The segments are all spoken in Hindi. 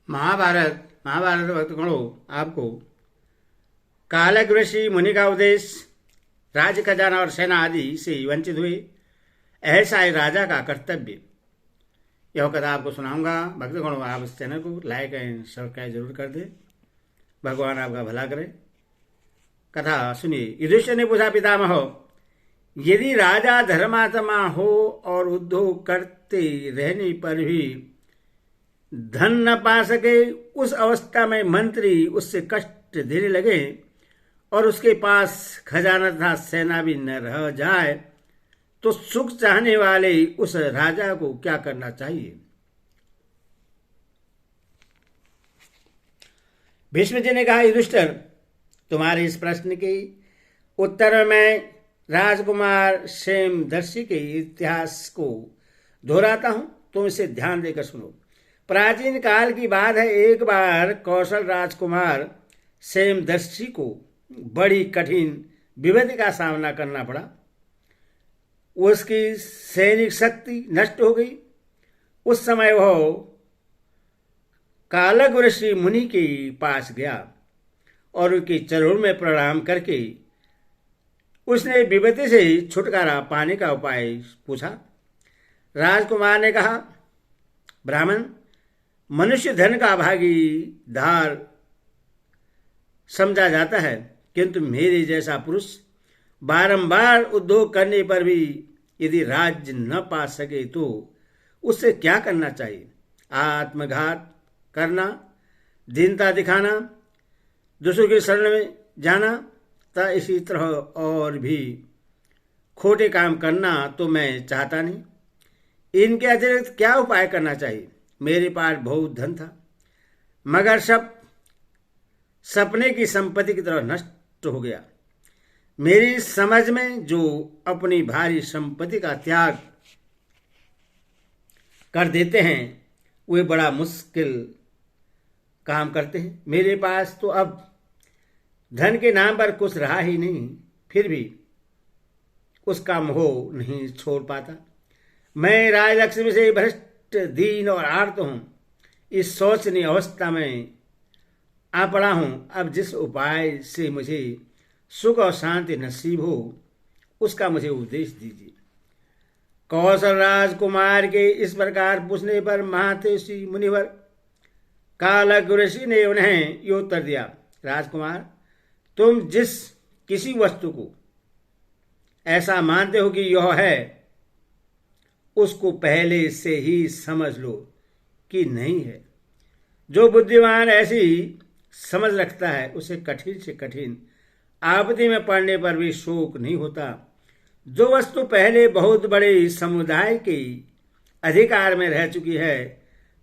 महाभारत भक्तगणों, आपको कालक ऋषि मुनि का उपदेश राज खजाना और सेना आदि से वंचित हुए ऐसा है राजा का कर्तव्य। यह कथा आपको सुनाऊंगा। भक्तगणों, आप इस चैनल को लाइक एंड सब्सक्राइब जरूर कर दें। भगवान आपका भला करे। कथा सुनिए। युधिष्ठिर ने पूछा, पितामह, यदि राजा धर्मात्मा हो और उद्योग करते रहने पर भी धन न पा सके, उस अवस्था में मंत्री उससे कष्ट देने लगे और उसके पास खजाना तथा सेना भी न रह जाए, तो सुख चाहने वाले उस राजा को क्या करना चाहिए? भीष्म जी ने कहा, युधिष्ठिर, तुम्हारे इस प्रश्न के उत्तर में राजकुमार क्षेमदर्शी के इतिहास को दोहराता हूं, तुम इसे ध्यान देकर सुनो। प्राचीन काल की बात है। एक बार कौशल राजकुमार क्षेमदर्शी को बड़ी कठिन विपत्ति का सामना करना पड़ा। उसकी सैनिक शक्ति नष्ट हो गई। उस समय वह कालक ऋषि मुनि के पास गया और उनके चरणों में प्रणाम करके उसने विपत्ति से छुटकारा पाने का उपाय पूछा। राजकुमार ने कहा, ब्राह्मण, मनुष्य धन का भागीदार समझा जाता है, किंतु मेरे जैसा पुरुष बारंबार उद्योग करने पर भी यदि राज्य न पा सके तो उससे क्या करना चाहिए? आत्मघात करना, दीनता दिखाना, दूसरों की शरण में जाना तथा इसी तरह और भी खोटे काम करना तो मैं चाहता नहीं। इनके अतिरिक्त क्या उपाय करना चाहिए? मेरे पास बहुत धन था, मगर सब सपने की संपत्ति की तरह नष्ट हो गया। मेरी समझ में जो अपनी भारी संपत्ति का त्याग कर देते हैं वे बड़ा मुश्किल काम करते हैं। मेरे पास तो अब धन के नाम पर कुछ रहा ही नहीं, फिर भी उसका मोह नहीं छोड़ पाता। मैं राजलक्ष्मी से भ्रष्ट, दीन और आर्त हूं। इस शोचनीय अवस्था में आ पड़ा हूं। अब जिस उपाय से मुझे सुख और शांति नसीब हो उसका मुझे उपदेश दीजिए। कौशल राजकुमार के इस प्रकार पूछने पर महातेशी मुनिवर कालक ऋषि ने उन्हें ये उत्तर दिया, राजकुमार, तुम जिस किसी वस्तु को ऐसा मानते हो कि यह है, उसको पहले से ही समझ लो कि नहीं है। जो बुद्धिमान ऐसी समझ रखता है उसे कठिन से कठिन आपत्ति में पड़ने पर भी शोक नहीं होता। जो वस्तु पहले बहुत बड़े समुदाय के अधिकार में रह चुकी है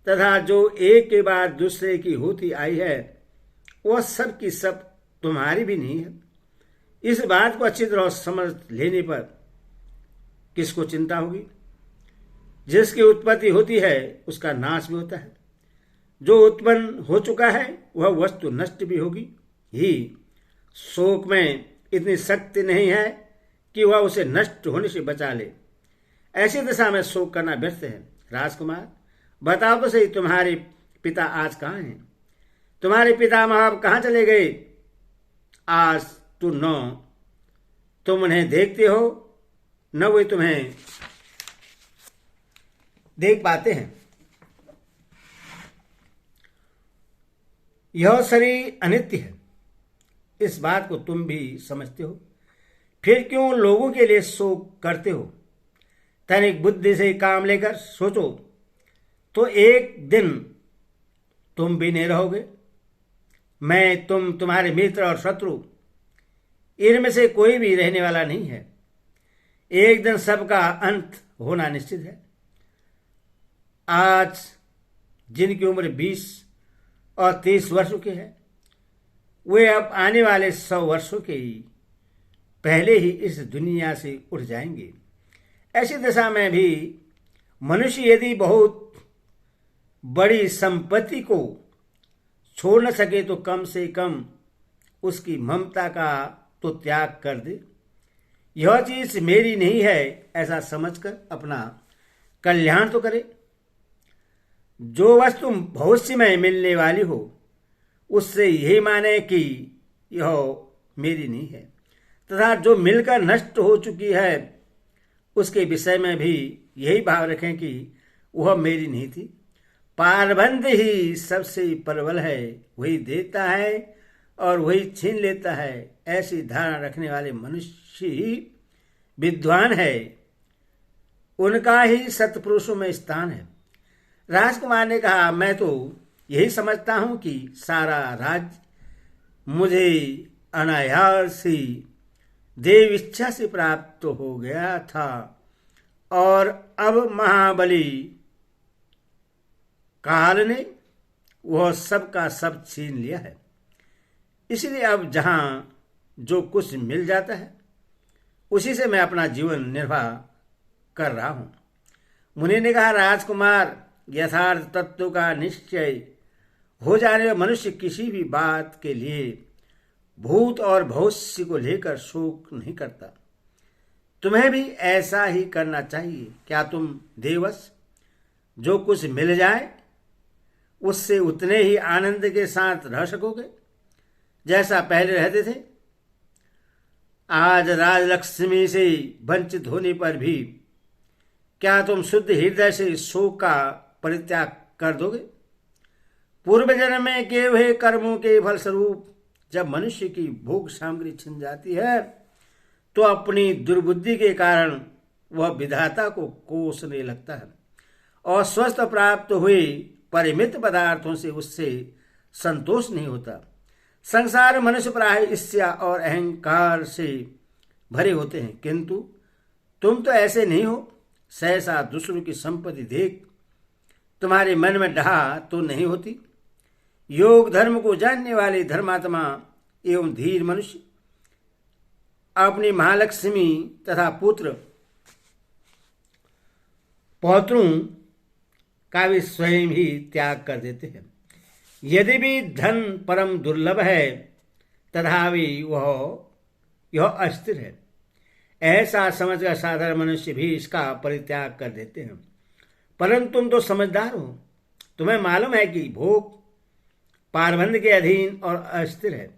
तथा जो एक के बाद दूसरे की होती आई है, वह सब की सब तुम्हारी भी नहीं है। इस बात को अच्छी तरह समझ लेने पर किसको चिंता होगी? जिसकी उत्पत्ति होती है उसका नाश भी होता है। जो उत्पन्न हो चुका है वह वस्तु नष्ट भी होगी ही। शोक में इतनी शक्ति नहीं है कि वह उसे नष्ट होने से बचा ले। ऐसी दशा में शोक करना व्यर्थ है। राजकुमार, बताओ तो सही, तुम्हारे पिता आज कहाँ हैं? तुम्हारे पितामह अब कहाँ चले गए? आज तुम उन्हें देखते हो, न वे तुम्हें देख पाते हैं। यह शरीर अनित्य है, इस बात को तुम भी समझते हो, फिर क्यों लोगों के लिए शोक करते हो? तनिक बुद्धि से काम लेकर सोचो तो एक दिन तुम भी नहीं रहोगे। मैं, तुम्हारे मित्र और शत्रु, इनमें से कोई भी रहने वाला नहीं है। एक दिन सबका अंत होना निश्चित है। आज जिनकी उम्र 20 और 30 वर्षों की है, वे अब आने वाले 100 वर्षों के ही पहले ही इस दुनिया से उठ जाएंगे। ऐसी दशा में भी मनुष्य यदि बहुत बड़ी संपत्ति को छोड़ न सके तो कम से कम उसकी ममता का तो त्याग कर दे। यह चीज मेरी नहीं है ऐसा समझकर अपना कल्याण तो करे। जो वस्तु भविष्य में मिलने वाली हो उससे यही माने कि यह मेरी नहीं है, तथा जो मिलकर नष्ट हो चुकी है उसके विषय में भी यही भाव रखें कि वह मेरी नहीं थी। पारबंध ही सबसे प्रबल है, वही देता है और वही छीन लेता है। ऐसी धारणा रखने वाले मनुष्य ही विद्वान है, उनका ही सत्पुरुषों में स्थान है। राजकुमार ने कहा, मैं तो यही समझता हूं कि सारा राज्य मुझे अनायास ही देव इच्छा से प्राप्त हो गया था और अब महाबली काल ने वह सब का सब छीन लिया है। इसलिए अब जहां जो कुछ मिल जाता है उसी से मैं अपना जीवन निर्वाह कर रहा हूं। मुनि ने कहा, राजकुमार, यथार्थ तत्व का निश्चय हो जाने में मनुष्य किसी भी बात के लिए भूत और भविष्य को लेकर शोक नहीं करता। तुम्हें भी ऐसा ही करना चाहिए। क्या तुम देवस जो कुछ मिल जाए उससे उतने ही आनंद के साथ रह सकोगे जैसा पहले रहते थे? आज राजलक्ष्मी से वंचित होने पर भी क्या तुम शुद्ध हृदय से शोक का परित्याग कर दोगे? पूर्व जन्म में किए हुए कर्मों के फलस्वरूप जब मनुष्य की भोग सामग्री छिन जाती है तो अपनी दुर्बुद्धि के कारण वह विधाता को कोसने लगता है और स्वस्थ प्राप्त हुए परिमित पदार्थों से उससे संतोष नहीं होता। संसार मनुष्य प्राय ईर्ष्या और अहंकार से भरे होते हैं, किंतु तुम तो ऐसे नहीं हो। सहसा दूसरों की संपत्ति देख तुम्हारे मन में डहा तो नहीं होती। योग धर्म को जानने वाले धर्मात्मा एवं धीर मनुष्य अपनी महालक्ष्मी तथा पौत्रों का भी स्वयं ही त्याग कर देते हैं। यदि भी धन परम दुर्लभ है तथापि यह अस्थिर है, ऐसा समझकर साधारण मनुष्य भी इसका परित्याग कर देते हैं। परंतु तुम तो समझदार हो, तुम्हें मालूम है कि भोग पारबंध के अधीन और अस्थिर है,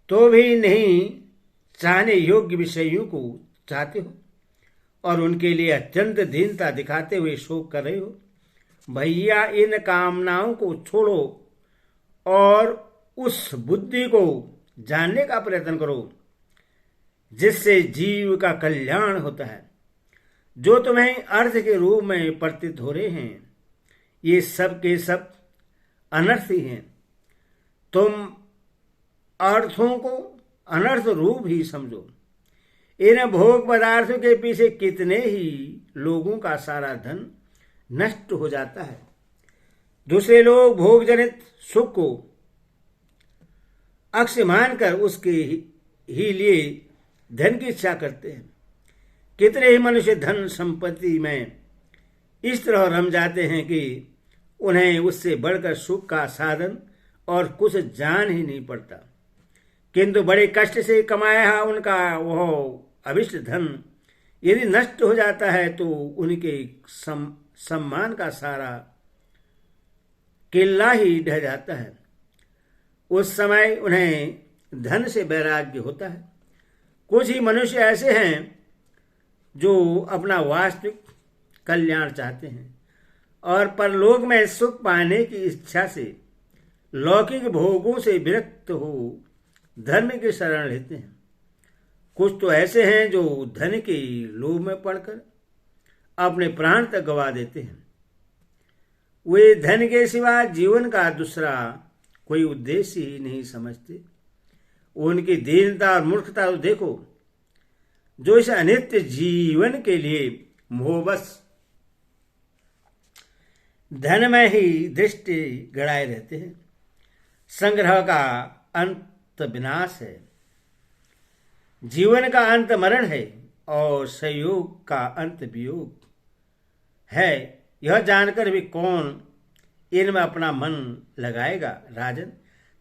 तो भी नहीं चाहने योग्य विषयों को चाहते हो और उनके लिए अत्यंत दीनता दिखाते हुए शोक कर रहे हो। भैया, इन कामनाओं को छोड़ो और उस बुद्धि को जानने का प्रयत्न करो जिससे जीव का कल्याण होता है। जो तुम्हें अर्थ के रूप में प्रतीत हो रहे हैं ये सब के सब अनर्थ ही हैं। तुम अर्थों को अनर्थ रूप ही समझो। इन भोग पदार्थों के पीछे कितने ही लोगों का सारा धन नष्ट हो जाता है। दूसरे लोग भोग जनित सुख को अक्ष्य मानकर उसके ही लिए धन की इच्छा करते हैं। कितने ही मनुष्य धन संपत्ति में इस तरह रम जाते हैं कि उन्हें उससे बढ़कर सुख का साधन और कुछ जान ही नहीं पड़ता, किंतु बड़े कष्ट से कमाया उनका वह अभिष्ट धन यदि नष्ट हो जाता है तो उनके सम्मान का सारा किला ही ढह जाता है। उस समय उन्हें धन से वैराग्य होता है। कुछ ही मनुष्य ऐसे हैं जो अपना वास्तविक कल्याण चाहते हैं और परलोक में सुख पाने की इच्छा से लौकिक भोगों से विरक्त हो धर्म की शरण लेते हैं। कुछ तो ऐसे हैं जो धन के लोभ में पड़कर अपने प्राण तक गवा देते हैं। वे धन के सिवा जीवन का दूसरा कोई उद्देश्य ही नहीं समझते। उनकी दीनता और मूर्खता तो देखो, जो इस अनित्य जीवन के लिए मोहबस धन में ही दृष्टि गड़ाए रहते हैं। संग्रह का अंत विनाश है, जीवन का अंत मरण है और संयोग का अंत वियोग है। यह जानकर भी कौन इनमें अपना मन लगाएगा। राजन,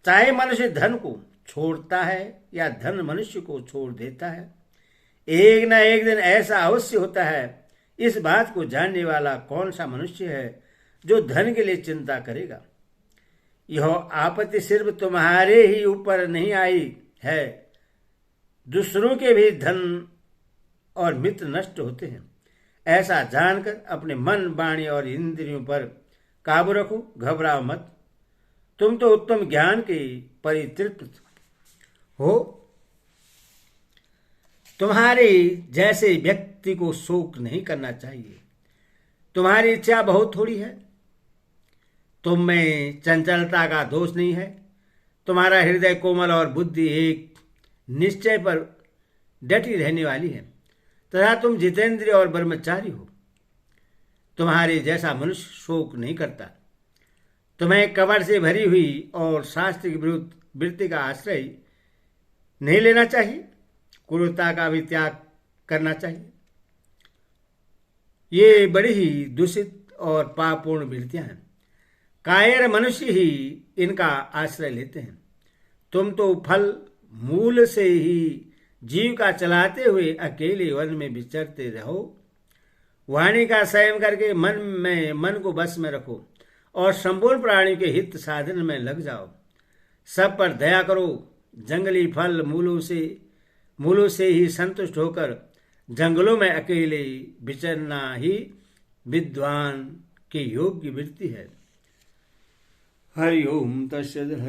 चाहे मनुष्य धन को छोड़ता है या धन मनुष्य को छोड़ देता है, एक न एक दिन ऐसा अवश्य होता है। इस बात को जानने वाला कौन सा मनुष्य है जो धन के लिए चिंता करेगा। यह आपत्ति सिर्फ तुम्हारे ही ऊपर नहीं आई है, दूसरों के भी धन और मित्र नष्ट होते हैं। ऐसा जानकर अपने मन, वाणी और इंद्रियों पर काबू रखो, घबराओ मत। तुम तो उत्तम ज्ञान के परितृप्त हो। तुम्हारे जैसे व्यक्ति को शोक नहीं करना चाहिए। तुम्हारी इच्छा बहुत थोड़ी है, तुम में चंचलता का दोष नहीं है। तुम्हारा हृदय कोमल और बुद्धि एक निश्चय पर डटी रहने वाली है तथा तुम जितेंद्रिय और ब्रह्मचारी हो। तुम्हारे जैसा मनुष्य शोक नहीं करता। तुम्हें कबर से भरी हुई और शास्त्र की विरुद्ध वृत्ति का आश्रय नहीं लेना चाहिए। क्रूरता का भी त्याग करना चाहिए। ये बड़ी ही दूषित और पापपूर्ण वृत्तियां हैं। कायर मनुष्य ही इनका आश्रय लेते हैं। तुम तो फल मूल से ही जीविका चलाते हुए अकेले वन में विचरते रहो। वाणी का संयम करके मन को बस में रखो और संपूर्ण प्राणी के हित साधन में लग जाओ। सब पर दया करो। जंगली फल मूलों से ही संतुष्ट होकर जंगलों में अकेले विचरना ही विद्वान के योग्य वृत्ति है। हरि ओम तस्सत्।